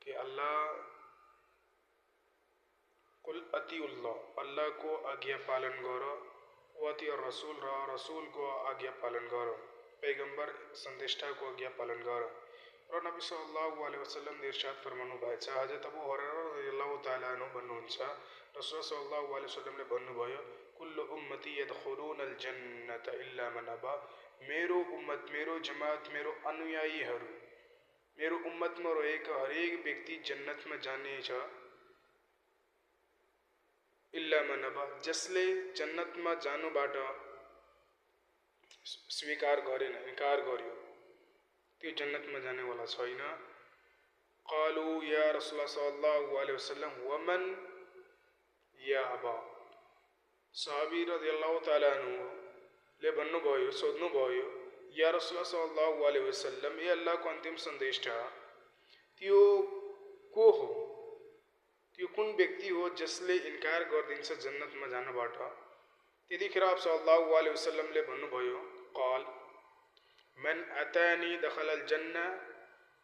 कि अल्लाह कुल अतिउल्लाह, अल्लाह को आज्ञा पालन करो, वती और रसूल रहो, रसूल को आज्ञा पालन करो, पैगंबर संदेष्टा को आज्ञा पालन करो। र नबी सल्लल्लाहु अलैहि वसल्लम ले इरशाद फरमाउनु भएको छ, हजरत अबू हुरैरा रदियल्लाहु ताला अन्हु भन्नुहुन्छ, रसूल सल्लल्लाहु अलैहि वसल्लमले भन्नुभयो, कुल्लु उम्मती यदखुलूनल जन्नत इल्ला मन अबा, मेरो उम्मत, मेरो जमात, मेरो अनुयायीहरू, मेरो उम्मतमा रहेका हरेक व्यक्ति जन्नतमा जानेछ, इल्ला मन अबा, जसले जन्नतमा जानुबाट स्वीकार गरेन, इन्कार गर्यो, त्यो जन्नतमा जानेवाला छैन। कालू या रसूलुल्लाह सल्लल्लाहु अलैहि वसल्लम वमन या अबा, सहाबी रदियल्लाहु ताला अन्हुले भन्नुभयो, सोध्नुभयो, या रसूलुल्लाह सल्लल्लाहु अलैहि वसल्लम, ए अल्लाहको अन्तिम सन्देष्टा, त्यो को हो, त्यो कुन व्यक्ति हो जसले इन्कार गरिदिन्छ जन्नतमा जानबाट? त्यतिखेर आप सल्लल्लाहु अलैहि वसल्लमले भन्नुभयो, काल मन अतानी दखलल जन्ना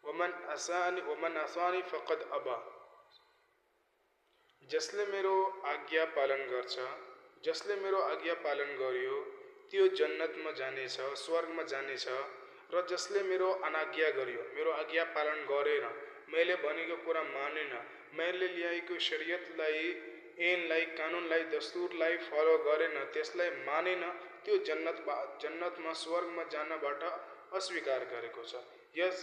वमन असानी फकद अबा, जसले मेरो आज्ञा पालन गर्छ, जसले मेरो आज्ञा पालन गर्यो त्यो जन्नतमा जानेछ, स्वर्गमा जानेछ, र जसले मेरो अनाज्ञा गर्यो, मेरो आज्ञा पालन गरेन, मैले भनेको कुरा मानेन, मैले ल्याएको शरीयतलाई, ऐनलाई, कानुनलाई, दस्तुरलाई फलो गरेन, त्यसलाई मानेन, त्यो जन्नतमा, स्वर्गमा जानबाट अस्वीकार गरेको छ। यस